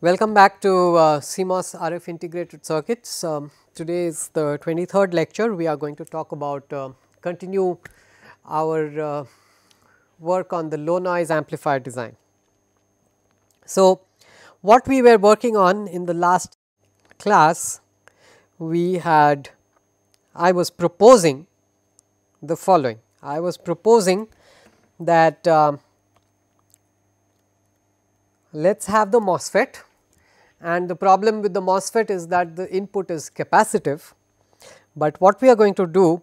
Welcome back to CMOS RF integrated circuits. Today is the 23rd lecture. We are going to talk about continue our work on the low noise amplifier design. So, what we were working on in the last class, I was proposing the following. I was proposing that let us have the MOSFET, and the problem with the MOSFET is that the input is capacitive, but what we are going to do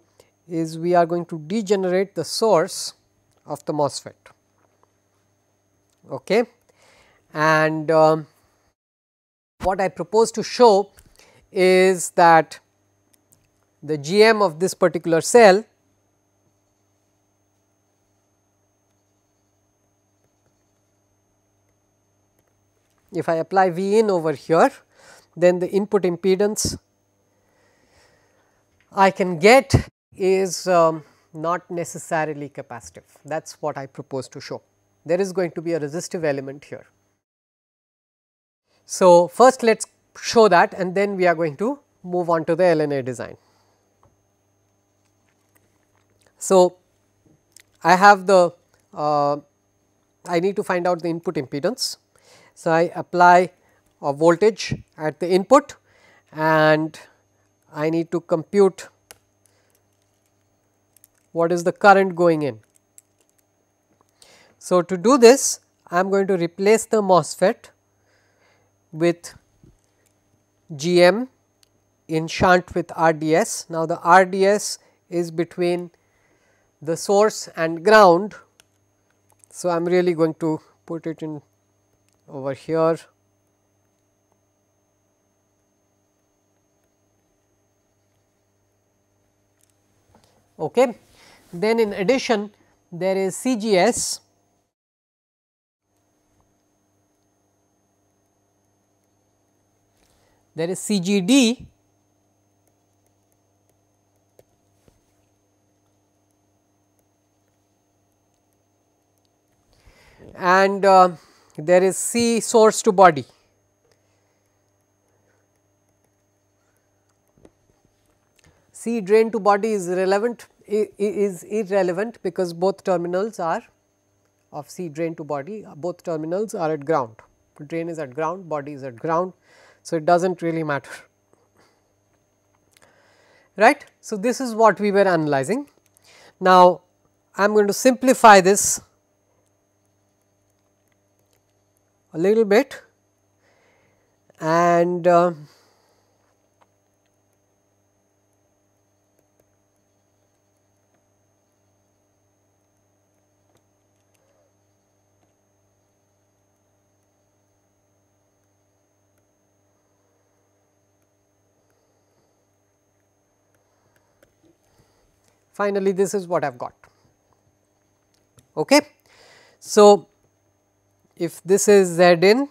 is we are going to degenerate the source of the MOSFET. Okay. And what I propose to show is that the GM of this particular cell if I apply V in over here, then the input impedance I can get is not necessarily capacitive. That is what I propose to show. There is going to be a resistive element here. So, first let us show that, and then we are going to move on to the LNA design. So, I have the I need to find out the input impedance. So, I apply a voltage at the input and I need to compute what is the current going in. So, to do this I am going to replace the MOSFET with GM in shunt with RDS. Now, the RDS is between the source and ground. So, I am really going to put it in over here. Okay. Then in addition there is CGS, there is CGD, and there is C source to body. C drain to body is irrelevant because both terminals are of C drain to body, both terminals are at ground. Drain is at ground, body is at ground. So, it does not really matter, right. So, this is what we were analyzing. Now, I am going to simplify this a little bit, and finally, this is what I have got. Okay. So, if this is Z in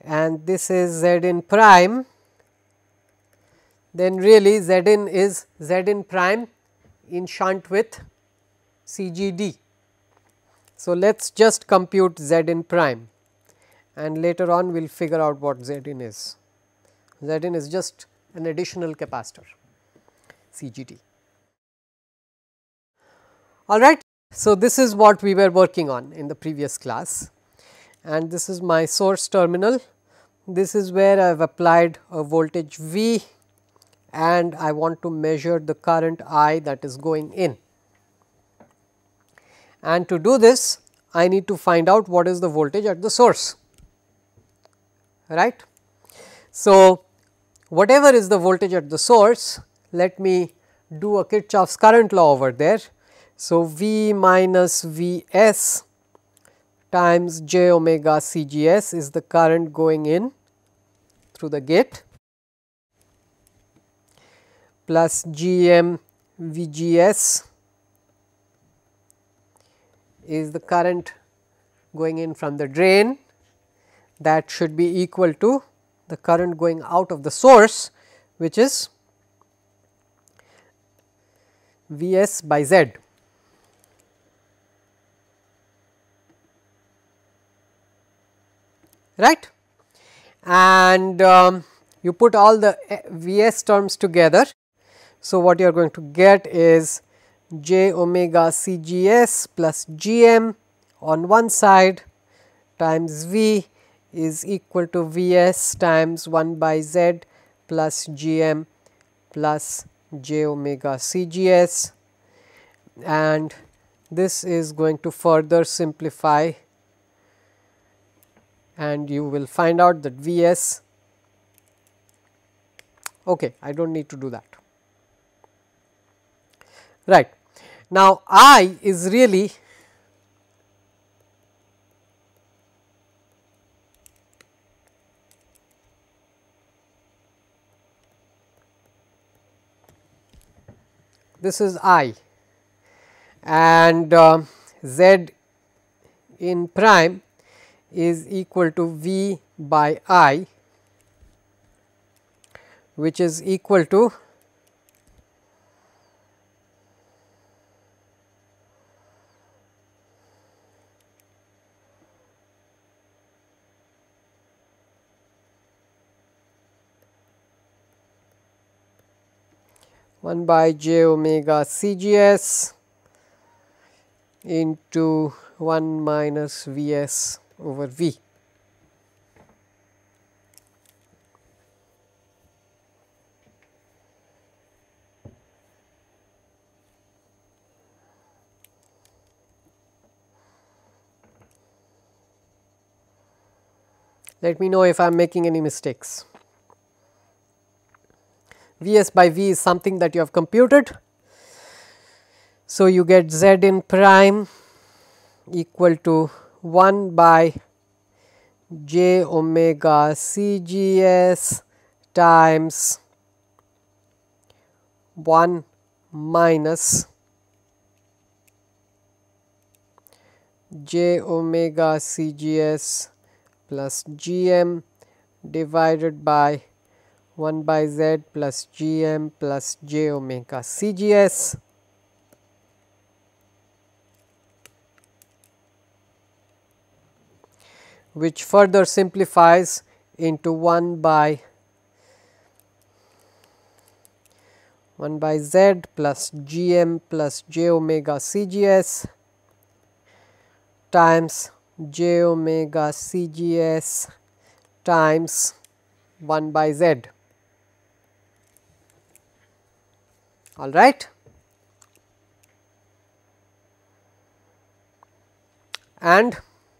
and this is Z in prime, then really Z in is Z in prime in shunt with CGD. So, let us just compute Z in prime and later on we will figure out what Z in is. Z in is just an additional capacitor CGD. Alright. So, this is what we were working on in the previous class, and this is my source terminal. This is where I have applied a voltage V and I want to measure the current I that is going in. And to do this I need to find out what is the voltage at the source, right. So, whatever is the voltage at the source, let me do a Kirchhoff's current law over there. So, V minus V s times j omega C G s is the current going in through the gate, plus G M V G s is the current going in from the drain, that should be equal to the current going out of the source, which is V s by Z. Right. and you put all the Vs terms together. So, what you are going to get is j omega Cgs plus Gm on one side times V is equal to Vs times 1 by Z plus Gm plus j omega Cgs, and this is going to further simplify, and you will find out that Vs, okay, I do not need to do that. Right. Now, I is really this is I, and Z in prime is equal to V by I, which is equal to 1 by j omega Cgs into 1 minus Vs over V. Let me know if I am making any mistakes. Vs by V is something that you have computed. So, you get Z in prime equal to 1 by j omega Cgs times 1 minus j omega Cgs plus Gm divided by 1 by Z plus Gm plus j omega Cgs, which further simplifies into 1 by Z plus Gm plus j omega Cgs times j omega Cgs times 1 by Z. All right. And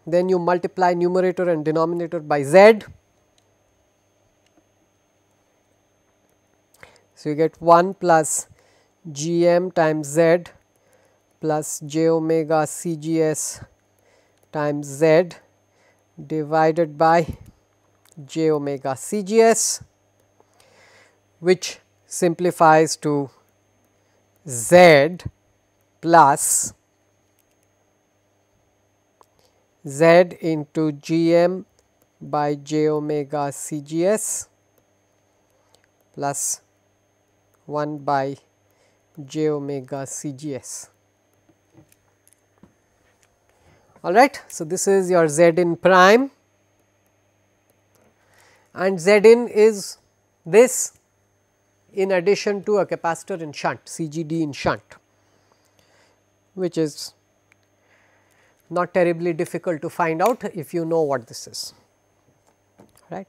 then you multiply numerator and denominator by Z. So, you get 1 plus Gm times Z plus j omega Cgs times Z divided by j omega Cgs, which simplifies to Z plus Z into Gm by j omega Cgs plus 1 by j omega Cgs. All right. So, this is your Z in prime, and Z in is this in addition to a capacitor in shunt, CGD in shunt, which is not terribly difficult to find out if you know what this is, right.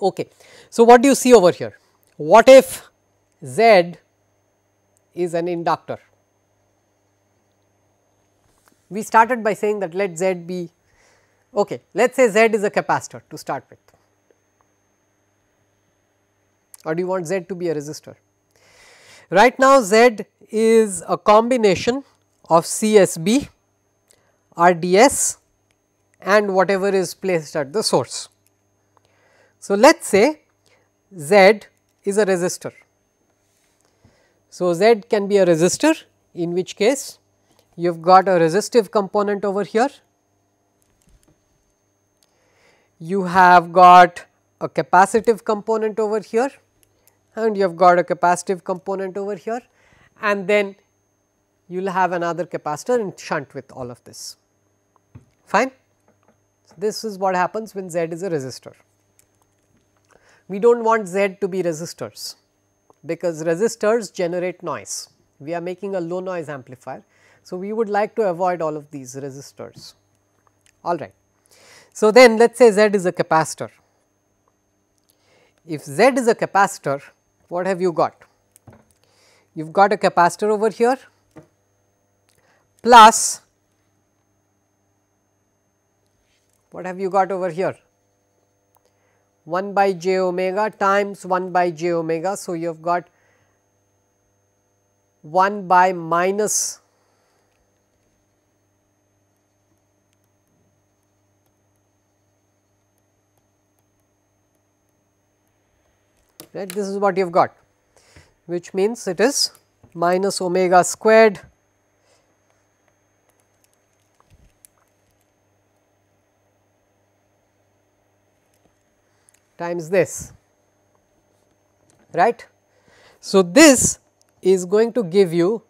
Okay. So, what do you see over here? What if Z is an inductor? We started by saying that let Z be, okay, let us say Z is a capacitor to start with, or do you want Z to be a resistor? Right now Z is a combination of CSB, RDS and whatever is placed at the source. So, let us say Z is a resistor. So, Z can be a resistor, in which case you have got a resistive component over here, you have got a capacitive component over here, and you have got a capacitive component over here, and then you will have another capacitor in shunt with all of this. Fine. So, This is what happens when Z is a resistor. We do not want Z to be resistors, because resistors generate noise. We are making a low noise amplifier. So, we would like to avoid all of these resistors. Alright. So, then let us say Z is a capacitor. If Z is a capacitor, what have you got? You have got a capacitor over here plus what have you got over here? 1 by j omega times 1 by j omega. So, you have got 1 by minus right, this is what you have got, which means it is minus omega squared times this, right. So, this is going to give you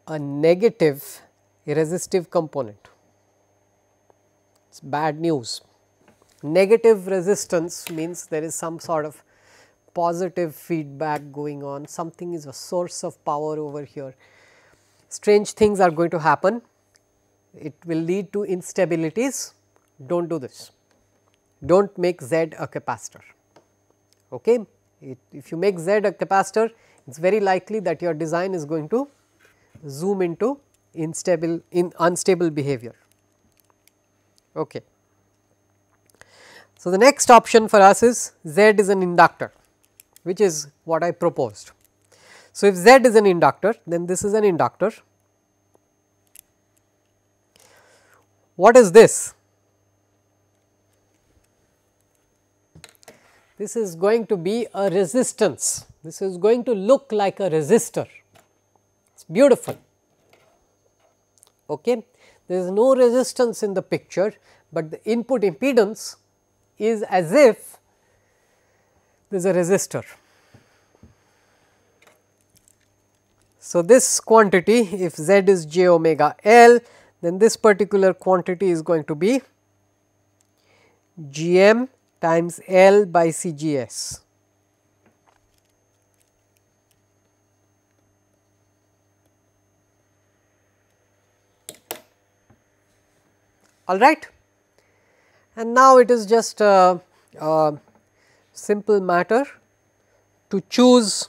a negative resistive component. It is bad news. Negative resistance means there is some sort of positive feedback going on, something is a source of power over here. Strange things are going to happen, it will lead to instabilities, do not do this. Do not make Z a capacitor. Okay? If you make Z a capacitor, it is very likely that your design is going to zoom into unstable behavior. Okay. So, the next option for us is Z is an inductor, which is what I proposed. So, if Z is an inductor, then this is an inductor. What is this? This is going to be a resistance, this is going to look like a resistor, it is beautiful. Okay. There is no resistance in the picture, but the input impedance is as if there is a resistor. So, this quantity, if Z is j omega L, then this particular quantity is going to be Gm times L by Cgs. All right. And now it is just a simple matter to choose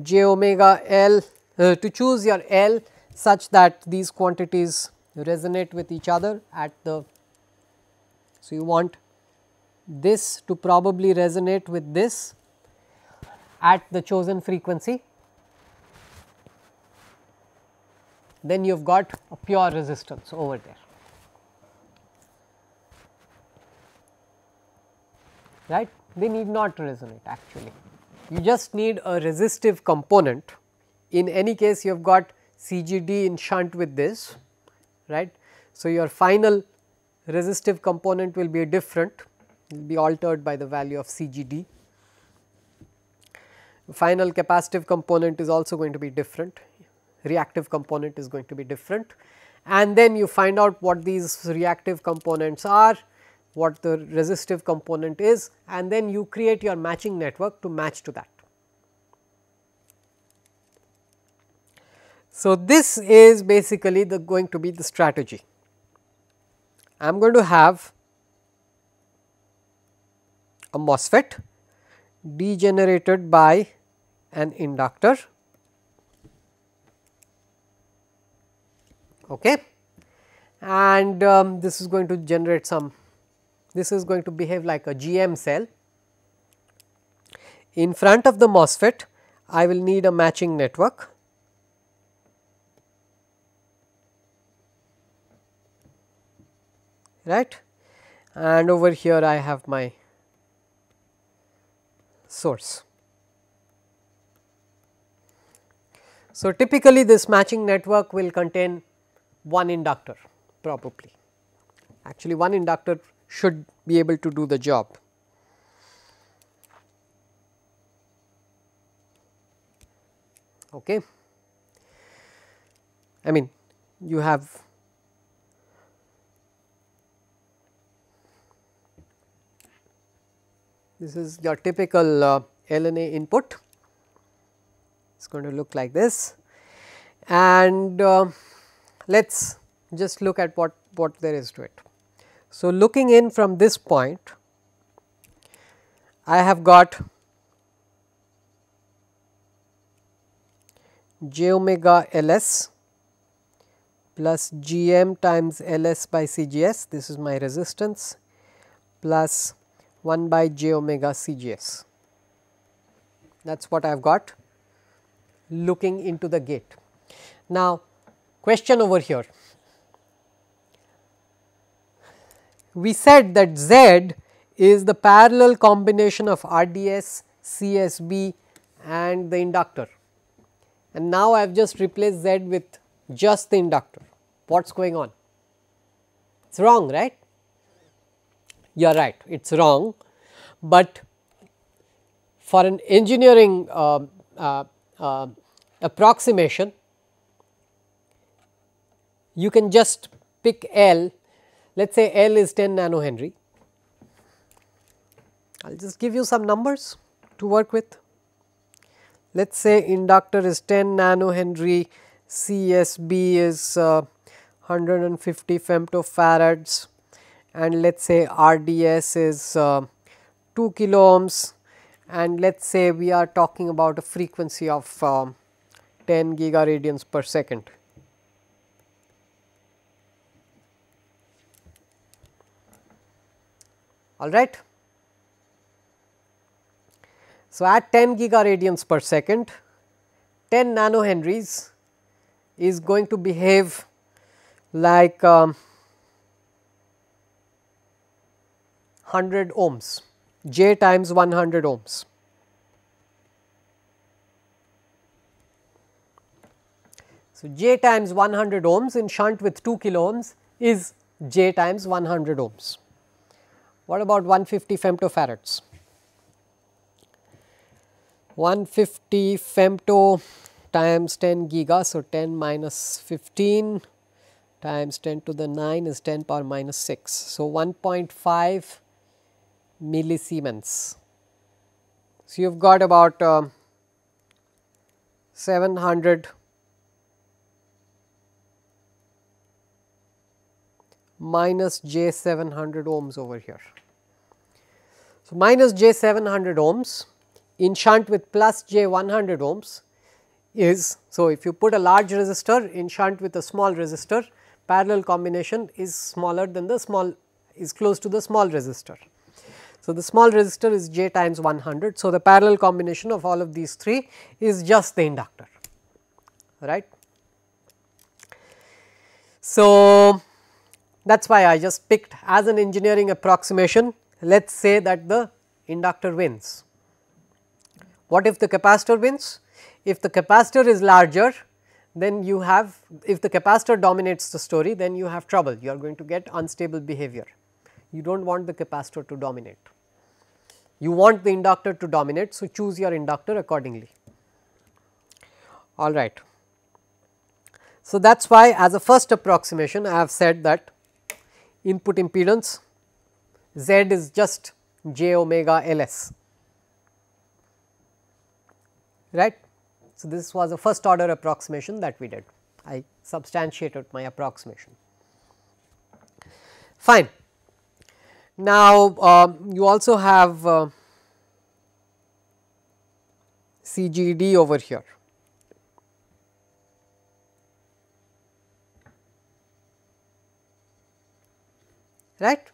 j omega L, to choose your L such that these quantities resonate with each other at the. So, you want this to probably resonate with this at the chosen frequency, then you have got a pure resistance over there, right. They need not resonate actually, you just need a resistive component. In any case, you have got CGD in shunt with this, right. So, your final resistive component will be different, will be altered by the value of CGD. Final capacitive component is also going to be different, reactive component is going to be different, and then you find out what these reactive components are, what the resistive component is, and then you create your matching network to match to that. So, this is basically going to be the strategy. I am going to have a MOSFET degenerated by an inductor, okay, and this is going to generate some, this is going to behave like a GM cell. In front of the MOSFET, I will need a matching network. Right, and over here I have my source. So, typically this matching network will contain one inductor probably, actually one inductor should be able to do the job. Okay. I mean, you have This is your typical LNA input. It is going to look like this, and let us just look at what there is to it. So, looking in from this point, I have got j omega Ls plus Gm times Ls by Cgs, this is my resistance, plus 1 by j omega Cgs. That is what I have got looking into the gate. Now, question over here. We said that Z is the parallel combination of RDS, CSB and the inductor, and now I have just replaced Z with just the inductor. What is going on? It is wrong, right? You are right, it is wrong, but for an engineering approximation, you can just pick L. Let us say L is 10 nanohenry. I will just give you some numbers to work with. Let us say inductor is 10 nanohenry, CSB is 150 femtofarads, and let us say RDS is 2 kilo ohms, and let us say we are talking about a frequency of 10 gigaradians per second. All right. So, at 10 gigaradians per second, 10 nanohenries is going to behave like 100 ohms, J times 100 ohms. So, J times 100 ohms in shunt with 2 kilo ohms is J times 100 ohms. What about 150 femtofarads? 150 femto times 10 giga, so 10 minus 15 times 10 to the 9 is 10 power minus 6. So, 1.5 millisiemens. So, you have got about 700 minus J 700 ohms over here. So, minus J 700 ohms in shunt with plus J 100 ohms is, so if you put a large resistor in shunt with a small resistor, parallel combination is smaller than the small, is close to the small resistor. So, the small resistor is J times 100. So, the parallel combination of all of these three is just the inductor, right. So, that is why I just picked as an engineering approximation, let us say that the inductor wins. What if the capacitor wins? If the capacitor is larger, then you have, if the capacitor dominates the story, then you have trouble, you are going to get unstable behavior. You do not want the capacitor to dominate, you want the inductor to dominate. So, choose your inductor accordingly. All right. So, that is why as a first approximation I have said that input impedance Z is just j omega Ls, right. So, this was a first order approximation that we did, I substantiated my approximation. Fine. Now, you also have CGD over here. Right,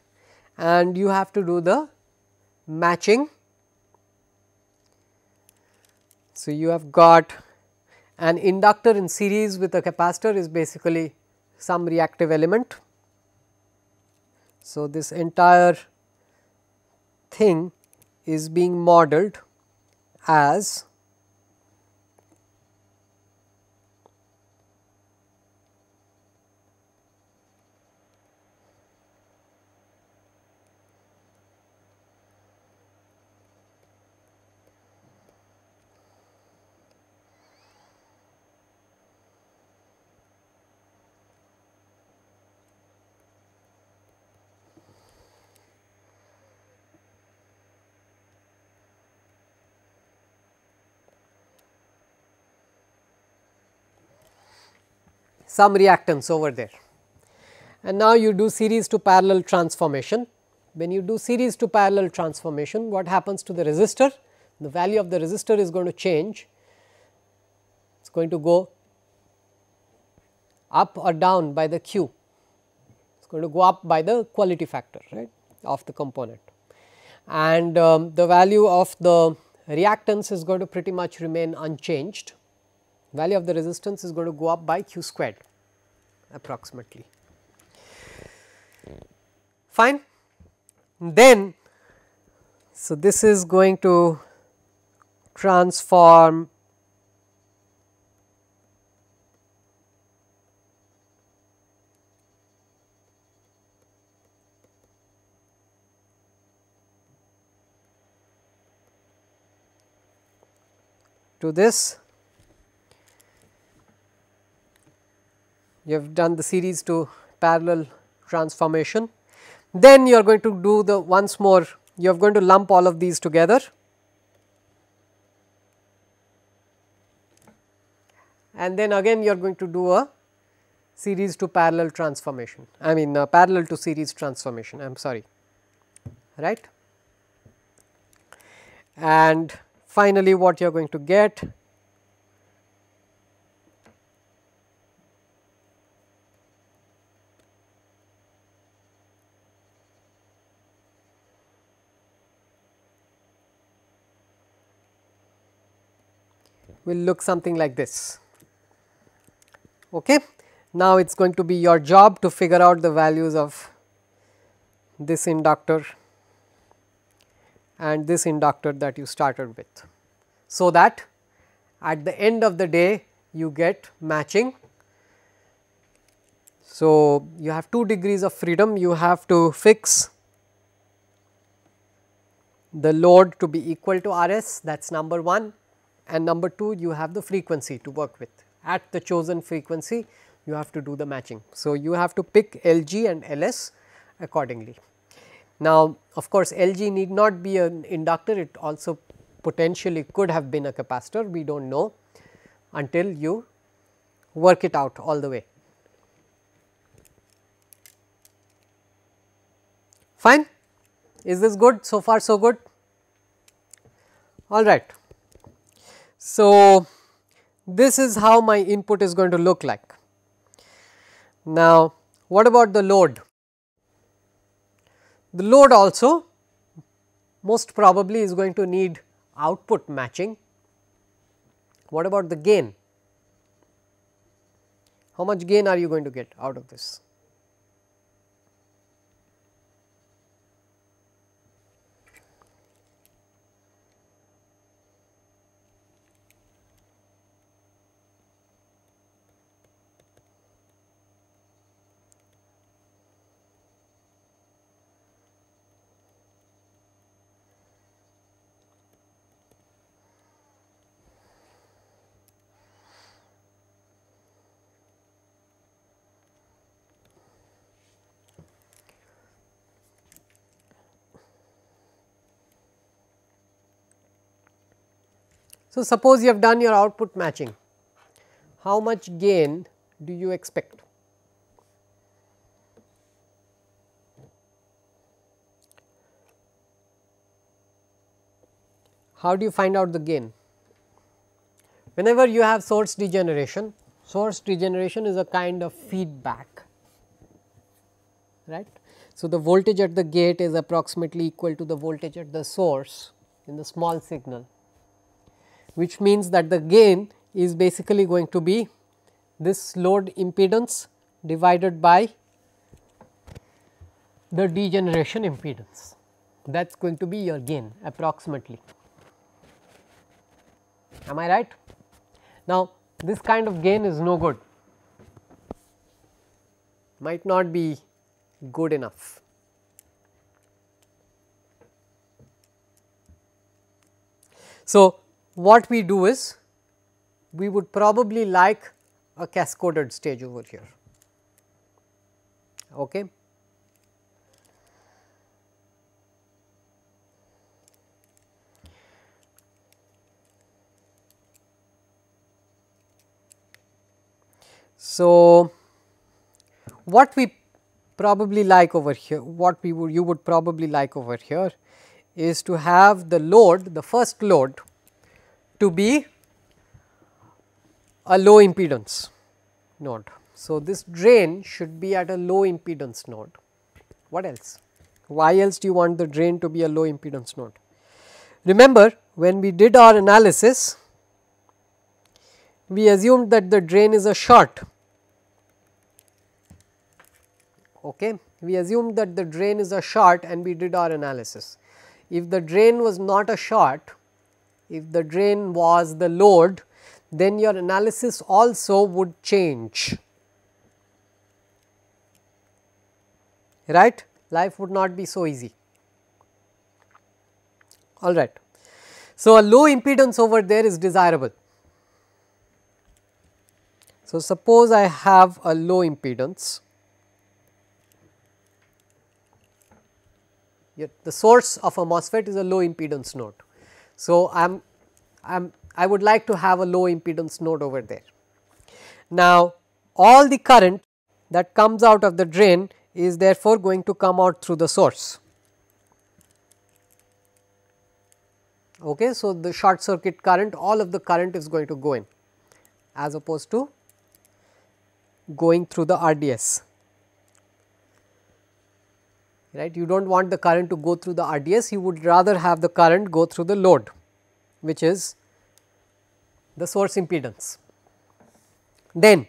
and you have to do the matching. So, you have got an inductor in series with a capacitor is basically some reactive element. So, this entire thing is being modeled as some reactance over there. And now you do series to parallel transformation. When you do series to parallel transformation, what happens to the resistor? The value of the resistor is going to change. It is going to go up or down by the Q. It is going to go up by the quality factor, right, of the component. And the value of the reactance is going to pretty much remain unchanged. Value of the resistance is going to go up by Q squared approximately. Fine. Then, so this is going to transform to this. You have done the series to parallel transformation. Then you are going to do the once more, you are going to lump all of these together, and then again you are going to do a series to parallel transformation, I mean parallel to series transformation, I am sorry, right. And finally, what you are going to get will look something like this. Okay. Now, it is going to be your job to figure out the values of this inductor and this inductor that you started with, so that at the end of the day you get matching. So, you have 2 degrees of freedom, you have to fix the load to be equal to RS, that is number 1, and number 2, you have the frequency to work with. At the chosen frequency you have to do the matching. So, you have to pick LG and LS accordingly. Now, of course, LG need not be an inductor, it also potentially could have been a capacitor, we do not know until you work it out all the way. Fine. Is this good? So far so good? All right. So, this is how my input is going to look like. Now, what about the load? The load also most probably is going to need output matching. What about the gain? How much gain are you going to get out of this? So, suppose you have done your output matching, how much gain do you expect? How do you find out the gain? Whenever you have source degeneration is a kind of feedback, right. So, the voltage at the gate is approximately equal to the voltage at the source in the small signal, which means that the gain is basically going to be this load impedance divided by the degeneration impedance, that is going to be your gain approximately. Am I right? Now, this kind of gain is no good, might not be good enough. So, what we do is we would probably like a cascaded stage over here. Okay. So, what we probably like over here, you would probably like over here is to have the load, the first load to be a low impedance node. So, this drain should be at a low impedance node. What else? Why else do you want the drain to be a low impedance node? Remember, when we did our analysis, we assumed that the drain is a short. Okay. We assumed that the drain is a short and we did our analysis. If the drain was not a short, if the drain was the load, then your analysis also would change, right. Life would not be so easy. All right. So, a low impedance over there is desirable. So, suppose I have a low impedance, the source of a MOSFET is a low impedance node. So, I would like to have a low impedance node over there. Now, all the current that comes out of the drain is therefore going to come out through the source. Okay. So, the short circuit current, all of the current is going to go in as opposed to going through the RDS, right. You do not want the current to go through the RDS, you would rather have the current go through the load, which is the source impedance. Then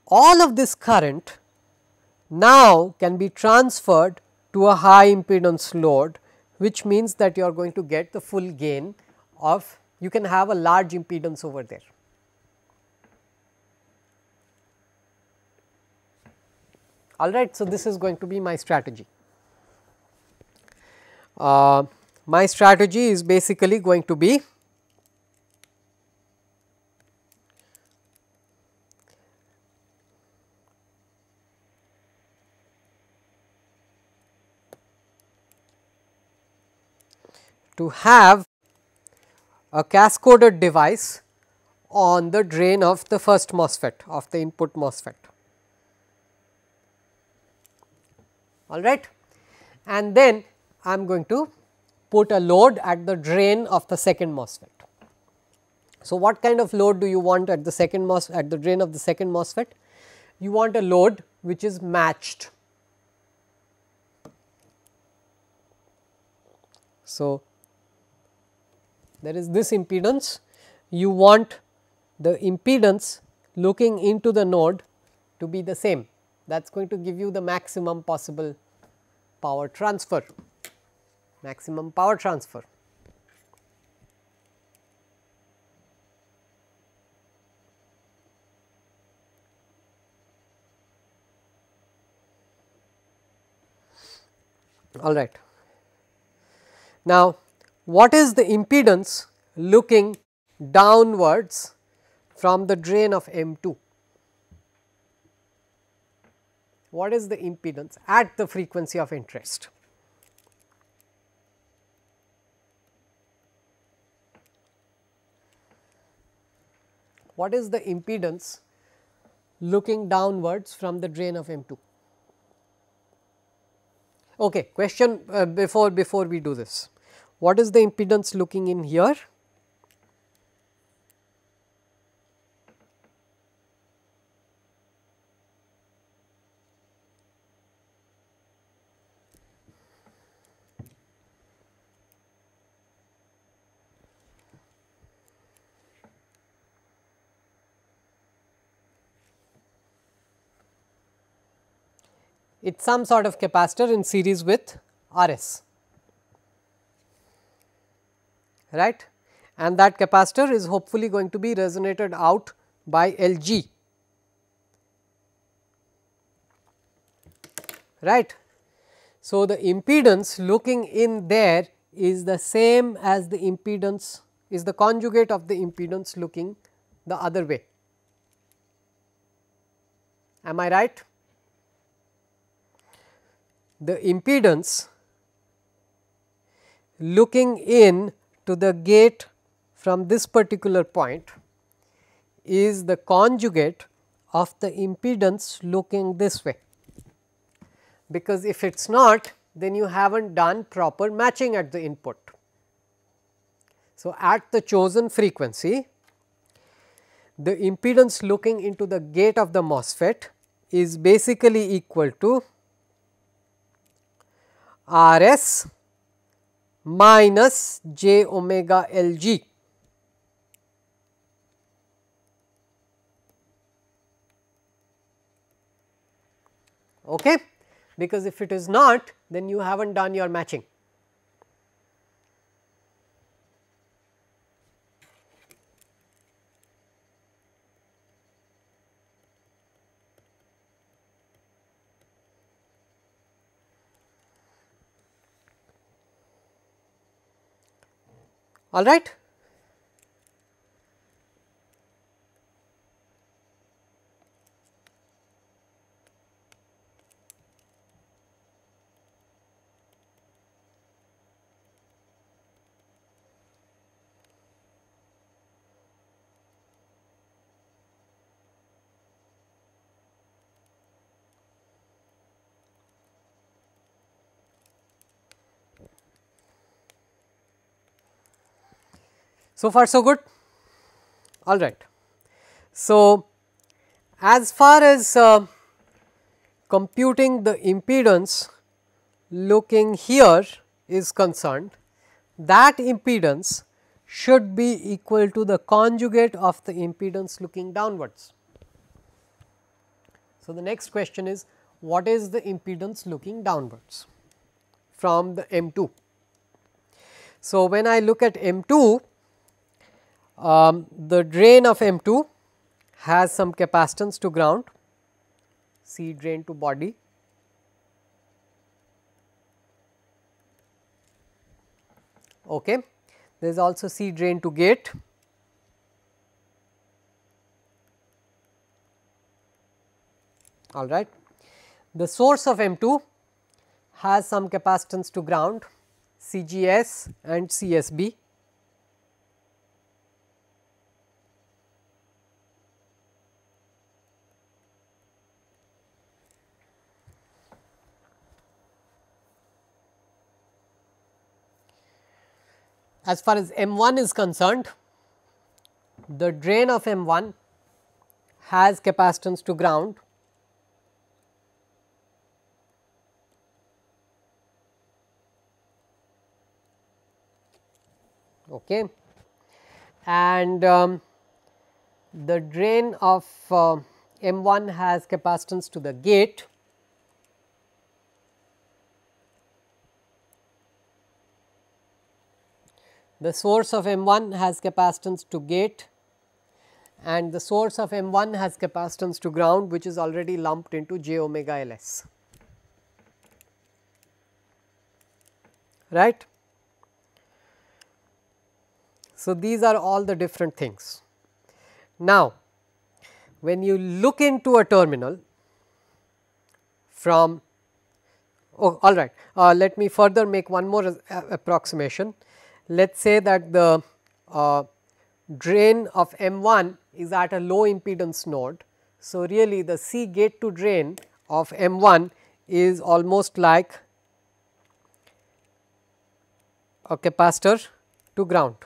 all of this current now can be transferred to a high impedance load, which means that you are going to get the full gain of, you can have a large impedance over there. All right. So, this is going to be my strategy. My strategy is basically going to be to have a cascoded device on the drain of the first MOSFET, of the input MOSFET. All right. And then I am going to put a load at the drain of the second MOSFET. So, what kind of load do you want at the second at the drain of the second MOSFET? You want a load which is matched. So, there is this impedance, you want the impedance looking into the node to be the same, that is going to give you the maximum possible power transfer, maximum power transfer. All right. Now, what is the impedance looking downwards from the drain of M2? What is the impedance at the frequency of interest? What is the impedance looking downwards from the drain of M2? Okay, question before we do this. What is the impedance looking in here? It is some sort of capacitor in series with RS, right, and that capacitor is hopefully going to be resonated out by LG, right. So, the impedance looking in there is the same as the impedance, is the conjugate of the impedance looking the other way. Am I right? The impedance looking in to the gate from this particular point is the conjugate of the impedance looking this way, because if it is not, then you have not done proper matching at the input. So, at the chosen frequency, the impedance looking into the gate of the MOSFET is basically equal to R s minus j omega L g. Okay? Because if it is not, then you have not done your matching. All right. So far so good. All right. So, as far as computing the impedance looking here is concerned, that impedance should be equal to the conjugate of the impedance looking downwards. So, the next question is, what is the impedance looking downwards from the M2? So, when I look at M2, the drain of M2 has some capacitance to ground, C drain to body. Okay. There is also C drain to gate. All right. The source of M2 has some capacitance to ground, CGS and CSB. As far as M1 is concerned, the drain of M1 has capacitance to ground, okay, and the drain of M1 has capacitance to the gate. The source of M1 has capacitance to gate and the source of M1 has capacitance to ground, which is already lumped into j omega L s, right. So, these are all the different things. Now, when you look into a terminal from, oh, all right, let me further make one more approximation. Let us say that the drain of M1 is at a low impedance node. So, really the C gate to drain of M1 is almost like a capacitor to ground.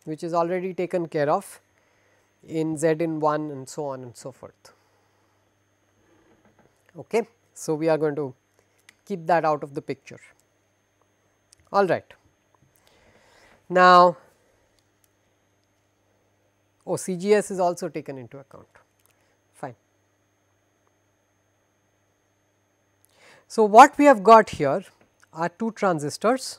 Which is already taken care of in Z in 1 and so on and so forth. Okay. So, we are going to keep that out of the picture. All right. Now, CGS is also taken into account, fine. So, what we have got here are two transistors.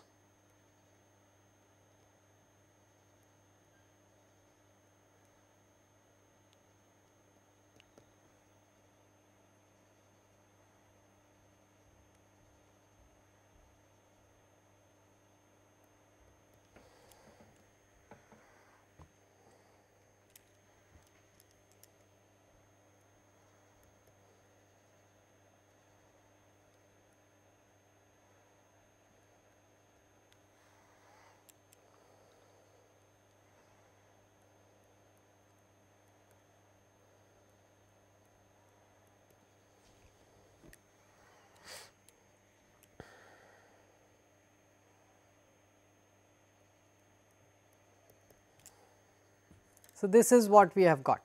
So, this is what we have got,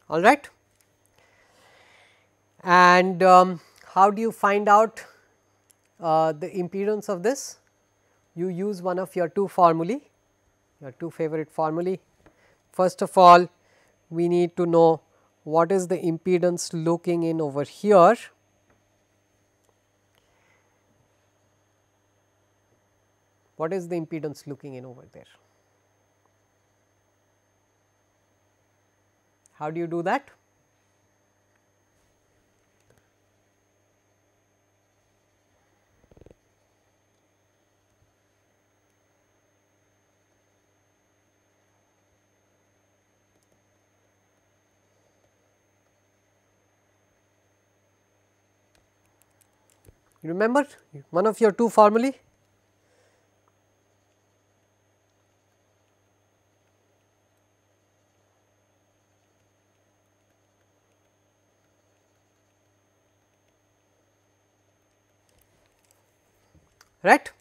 all right. And how do you find out the impedance of this? You use one of your two formulae, your two favorite formulae. First of all, we need to know what is the impedance looking in over here. What is the impedance looking in over there? How do you do that? You remember one of your two formulae? Right.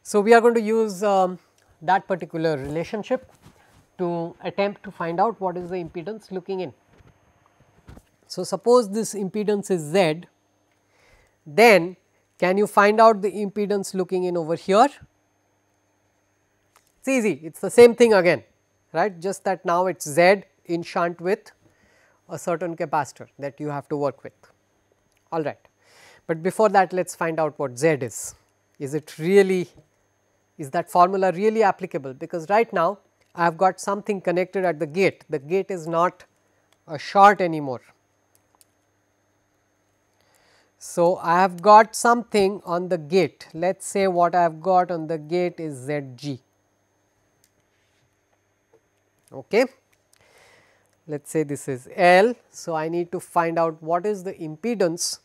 So, we are going to use that particular relationship to attempt to find out what is the impedance looking in. So, suppose this impedance is Z, then can you find out the impedance looking in over here? It is easy, it is the same thing again, right, just that now it is Z in shunt with a certain capacitor that you have to work with, all right. But before that, let us find out what Z is. Is it really, is that formula really applicable? Because right now I have got something connected at the gate is not a short anymore. So, I have got something on the gate, let us say what I have got on the gate is Zg, okay. Let us say this is L. So, I need to find out what is the impedance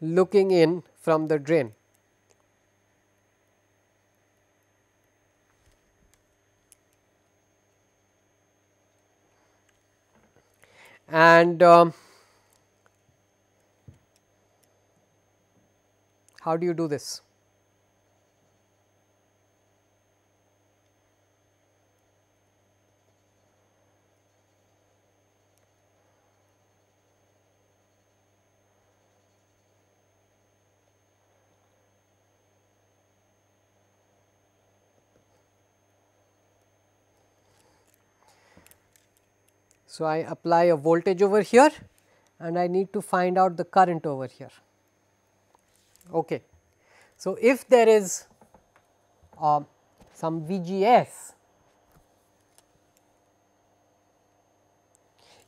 looking in from the drain. And how do you do this? So, I apply a voltage over here and I need to find out the current over here. Okay. So, if there is some VGS,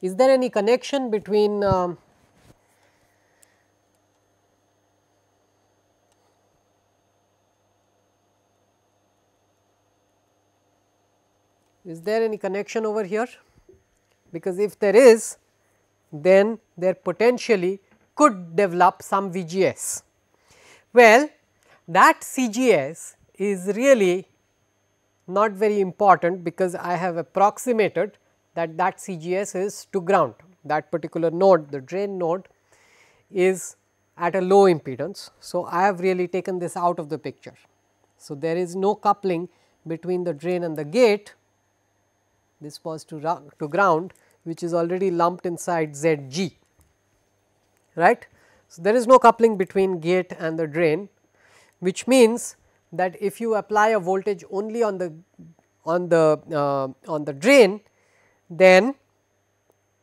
is there any connection between is there any connection over here? Because if there is, then there potentially could develop some VGS. Well, that CGS is really not very important, because I have approximated that that CGS is to ground. That particular node, the drain node, is at a low impedance. So, I have really taken this out of the picture. So, there is no coupling between the drain and the gate. This was to ground, which is already lumped inside Zg, right. So, there is no coupling between gate and the drain, which means that if you apply a voltage only on the drain, then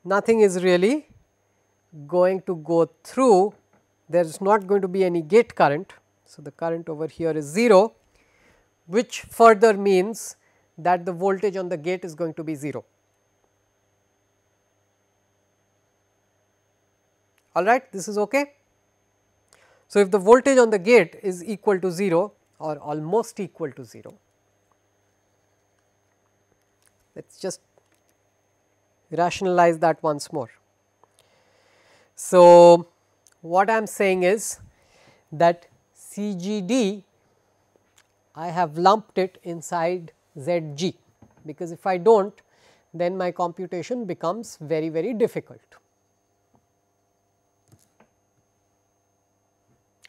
nothing is really going to go through, there is not going to be any gate current. So, the current over here is 0, which further means that the voltage on the gate is going to be 0. All right, this is okay. So, if the voltage on the gate is equal to 0 or almost equal to 0, let us just rationalize that once more. So, what I am saying is that CGD, I have lumped it inside Zg, because if I do not, then my computation becomes very, very difficult.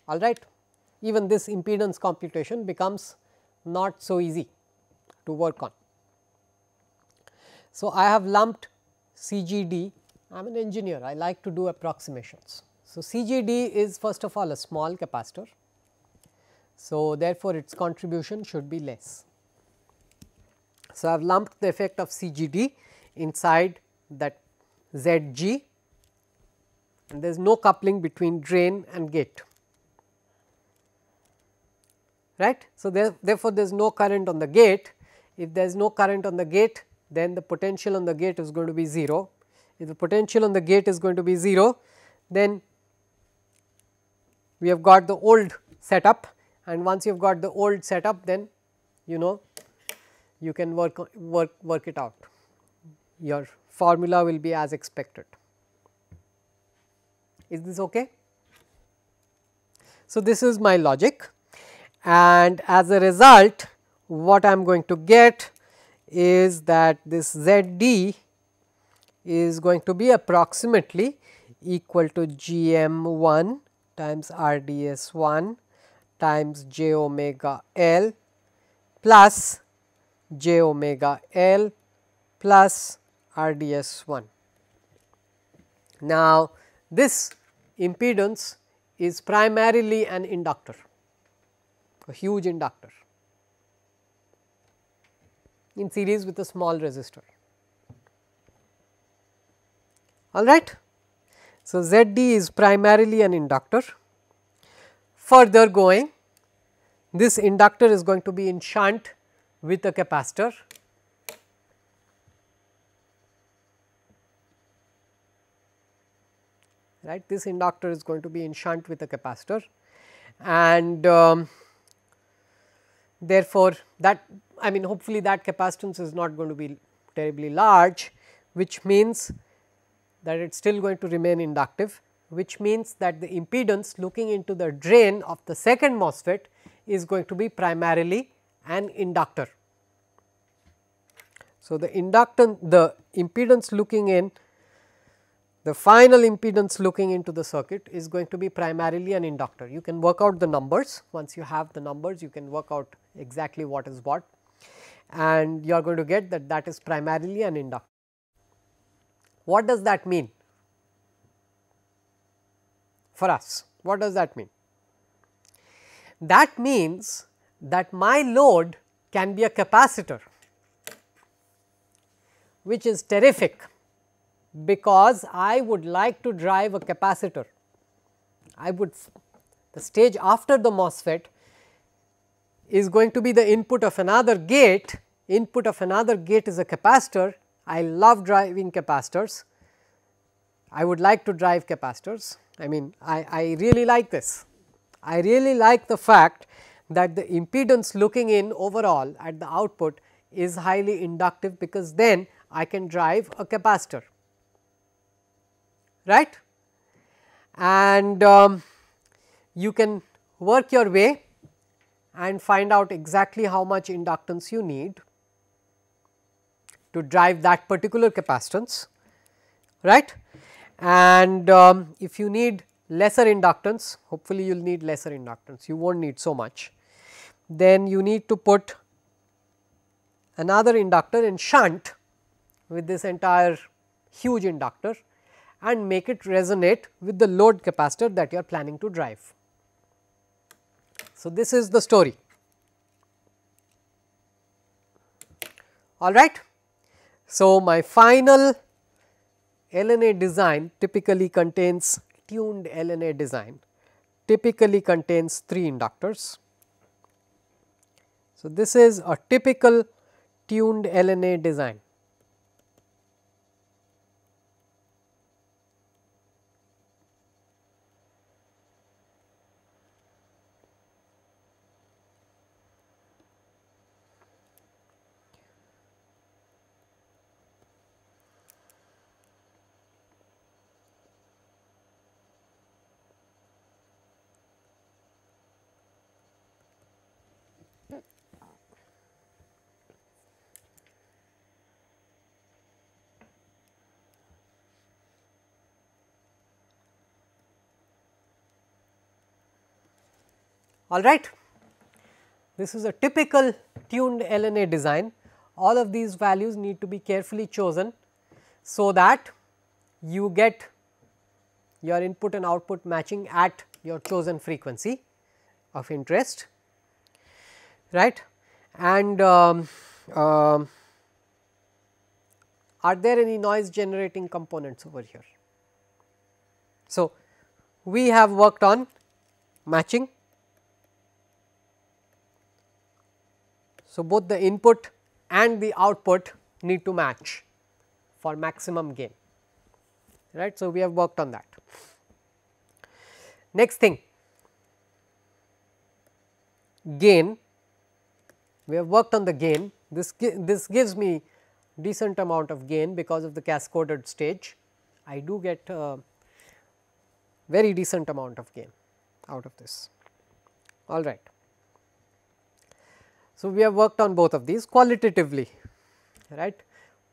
All right, even this impedance computation becomes not so easy to work on. So, I have lumped CGD. I am an engineer, I like to do approximations. So, CGD is first of all a small capacitor. So, therefore, its contribution should be less. So, I have lumped the effect of CGD inside that ZG, and there is no coupling between drain and gate, right. So, therefore, there is no current on the gate. If there is no current on the gate, then the potential on the gate is going to be 0. If the potential on the gate is going to be 0, then we have got the old setup, and once you have got the old setup, then you can work it out. Your formula will be as expected. Is this okay? So, this is my logic, and as a result what I am going to get is that this ZD is going to be approximately equal to GM1 times RDS1 times j omega L plus j omega L plus RDS1. Now, this impedance is primarily an inductor, a huge inductor in series with a small resistor. All right. So, ZD is primarily an inductor. Further going, this inductor is going to be in shunt with a capacitor. Right, this inductor is going to be in shunt with a capacitor, and therefore, that hopefully that capacitance is not going to be terribly large, which means that it is still going to remain inductive, which means that the impedance looking into the drain of the second MOSFET is going to be primarily an inductor. So, the impedance looking in, the final impedance looking into the circuit is going to be primarily an inductor. You can work out the numbers. Once you have the numbers, you can work out exactly what is what, and you are going to get that that is primarily an inductor. What does that mean for us? What does that mean? That means that my load can be a capacitor, which is terrific, because I would like to drive a capacitor. The stage after the MOSFET is going to be the input of another gate. Input of another gate is a capacitor. I love driving capacitors. I would like to drive capacitors. I really like this. I really like the fact that the impedance looking in overall at the output is highly inductive, because then I can drive a capacitor, right. And you can work your way and find out exactly how much inductance you need to drive that particular capacitance, right. And if you need lesser inductance, hopefully you will need lesser inductance, you will not need so much, then you need to put another inductor in shunt with this entire huge inductor and make it resonate with the load capacitor that you are planning to drive. So, this is the story. All right. So, my final LNA design typically contains, tuned LNA design typically contains 3 inductors. So, this is a typical tuned LNA design. All right. This is a typical tuned LNA design all of these values need to be carefully chosen, so that you get your input and output matching at your chosen frequency of interest, right. And are there any noise generating components over here? So, we have worked on matching. So, both the input and the output need to match for maximum gain, right. So, we have worked on that. Next thing, gain. We have worked on the gain. This gives me decent amount of gain because of the cascaded stage. I do get very decent amount of gain out of this. All right. So, we have worked on both of these qualitatively, right.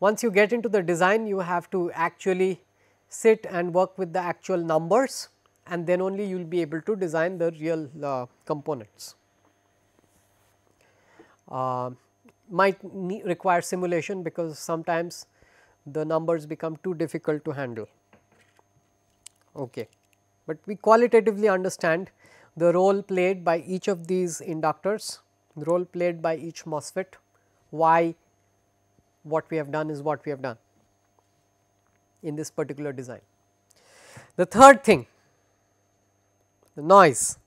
Once you get into the design, you have to actually sit and work with the actual numbers, and then only you will be able to design the real components. Might require simulation, because sometimes the numbers become too difficult to handle. Okay. But we qualitatively understand the role played by each of these inductors, the role played by each MOSFET, why what we have done is what we have done in this particular design. The third thing, the noise.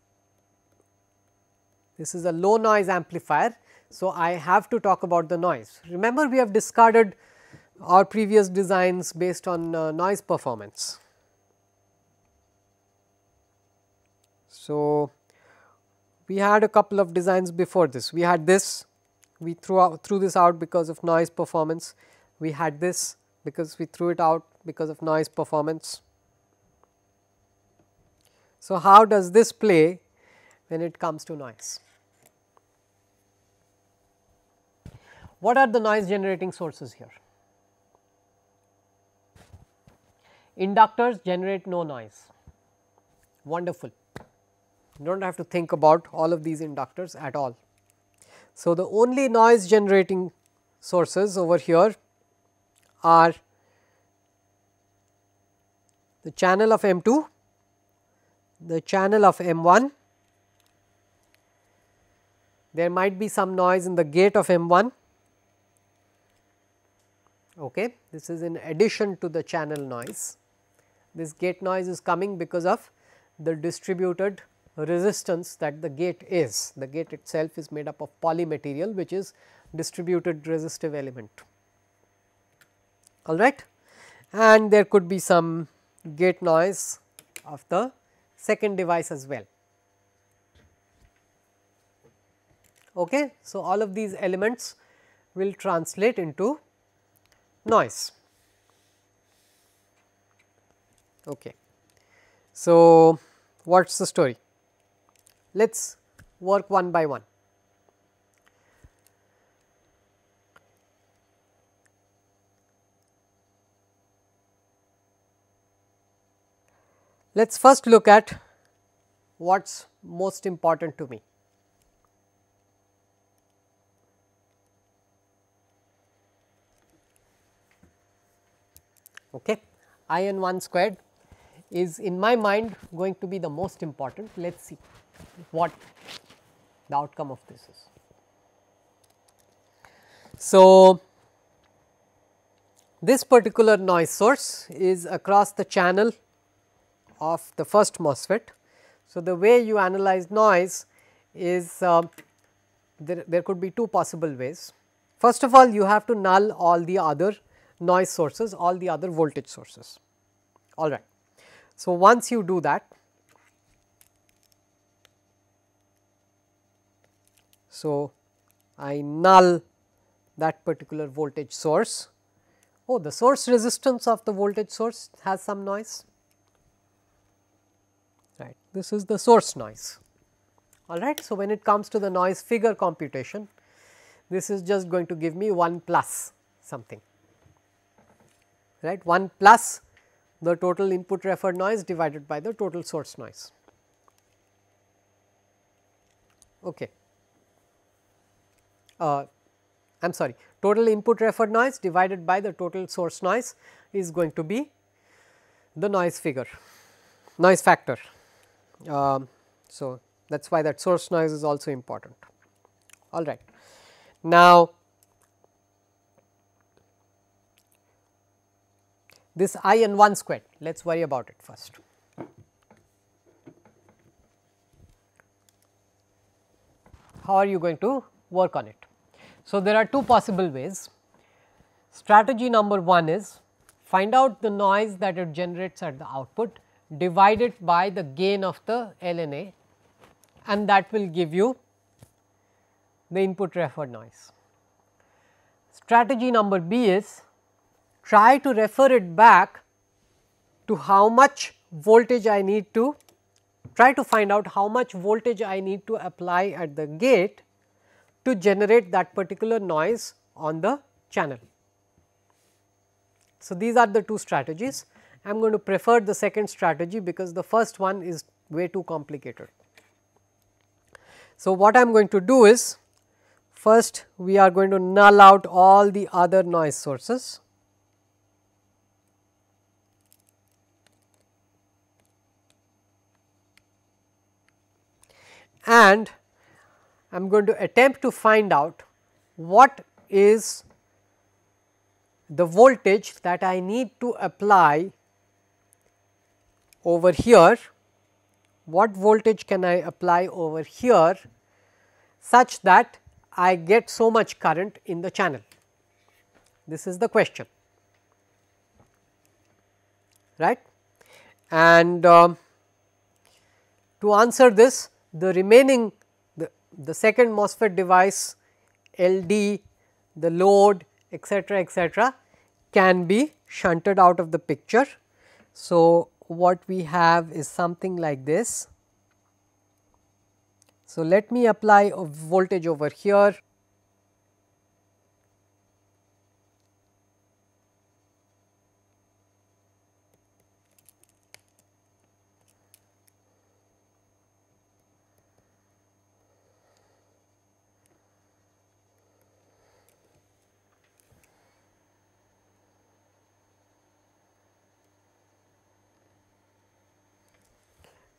This is a low noise amplifier. So, I have to talk about the noise. Remember, we have discarded our previous designs based on noise performance. So, we had a couple of designs before this. We had this, we threw this out because of noise performance. We had this because we threw it out because of noise performance. So, how does this play when it comes to noise? What are the noise generating sources here? Inductors generate no noise. Wonderful. You do not have to think about all of these inductors at all. So, the only noise generating sources over here are the channel of M2, the channel of M1, there might be some noise in the gate of M1. Okay. This is in addition to the channel noise. This gate noise is coming because of the distributed resistance that the gate is. The gate itself is made up of polymaterial, which is distributed resistive element. All right. And there could be some gate noise of the second device as well. Okay. So, all of these elements will translate into noise. Okay. So, what is the story? Let us work one by one. Let us first look at what is most important to me. Okay. IN1 squared is in my mind going to be the most important. Let us see what the outcome of this is. So, this particular noise source is across the channel of the first MOSFET. So, the way you analyze noise is there could be two possible ways. First of all, you have to null all the other noise sources, all the other voltage sources. All right. So, once you do that, so I null that particular voltage source. Oh, the source resistance of the voltage source has some noise, right. This is the source noise. All right. So, when it comes to the noise figure computation, this is just going to give me 1 plus something, right, 1 plus the total input referred noise divided by the total source noise. Okay. I am sorry, total input referred noise divided by the total source noise is going to be the noise factor. So, that is why that source noise is also important. All right. Now, this IN1 squared, let us worry about it first. How are you going to work on it? So, there are two possible ways. Strategy number 1 is find out the noise that it generates at the output, divide it by the gain of the LNA, and that will give you the input referred noise. Strategy number B is try to refer it back to how much voltage I need to try to find out how much voltage I need to apply at the gate to generate that particular noise on the channel. So, these are the two strategies. I am going to prefer the second strategy because the first one is way too complicated. So, what I am going to do is first we are going to null out all the other noise sources. And I am going to attempt to find out what is the voltage that I need to apply over here, what voltage can I apply over here such that I get so much current in the channel. This is the question, right. And to answer this, the remaining the second MOSFET device, LD, the load, etc., can be shunted out of the picture. So, what we have is something like this. So, let me apply a voltage over here.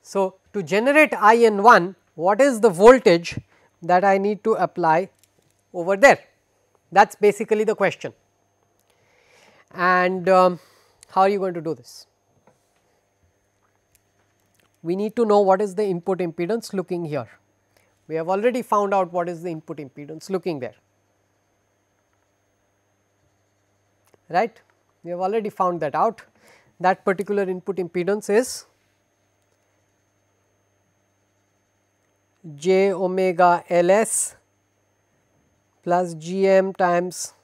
So, to generate IN1, what is the voltage that I need to apply over there? That is basically the question. And how are you going to do this? We need to know what is the input impedance looking here. We have already found out what is the input impedance looking there, right. We have already found that out. That particular input impedance is j omega Ls plus Gm times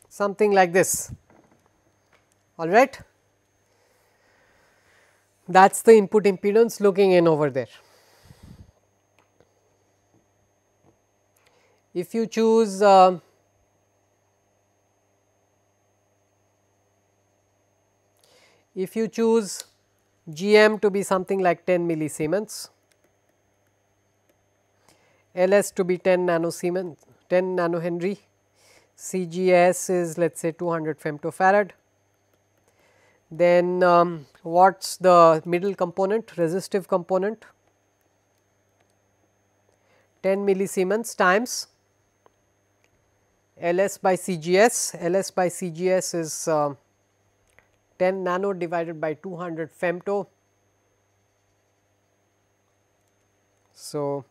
something like this, all right. That is the input impedance looking in over there. If you choose Gm to be something like 10 millisiemens, Ls to be 10 nanosiemens, 10 nanohenry, CGS is let us say 200 femtofarad. Then what is the middle component, resistive component? 10 millisiemens times Ls by CGS. Ls by CGS is 10 nano divided by 200 femto. So,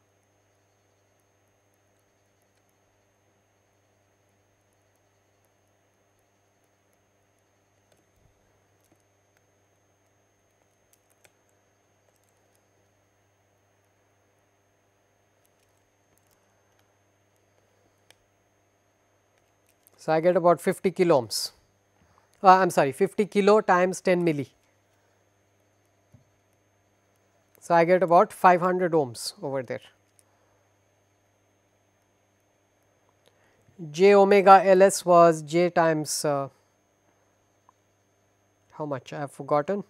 I get about 50 kilo ohms. I am sorry, 50 kilo times 10 milli. So, I get about 500 ohms over there. j omega ls was j times how much I have forgotten,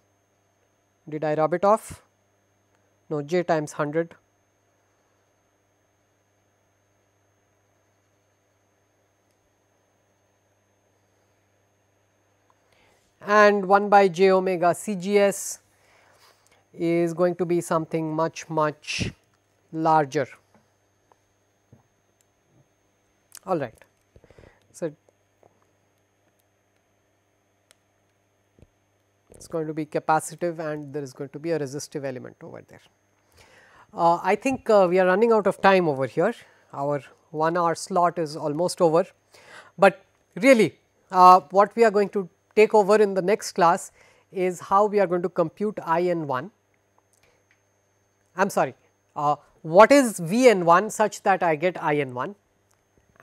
did I rub it off? No, j times 100. And 1 by j omega CGS is going to be something much larger. All right. So, it is going to be capacitive and there is going to be a resistive element over there. I think we are running out of time over here. Our 1 hour slot is almost over, but really what we are going to take over in the next class is how we are going to compute IN1. I am sorry, what is VN1 such that I get IN1,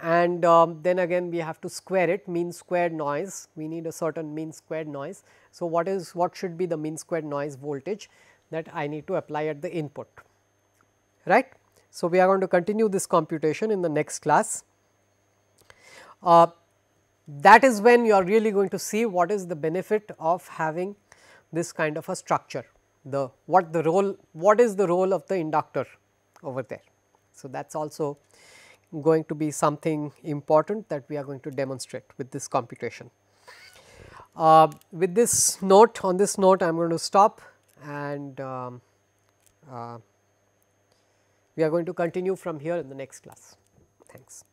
and then again we have to square it, mean squared noise, we need a certain mean squared noise. So, what should be the mean squared noise voltage that I need to apply at the input, right. So, we are going to continue this computation in the next class. That is when you are really going to see what is the benefit of having this kind of a structure, what is the role of the inductor over there. So, that is also going to be something important that we are going to demonstrate with this computation. With this note, on this note I am going to stop, and we are going to continue from here in the next class. Thanks.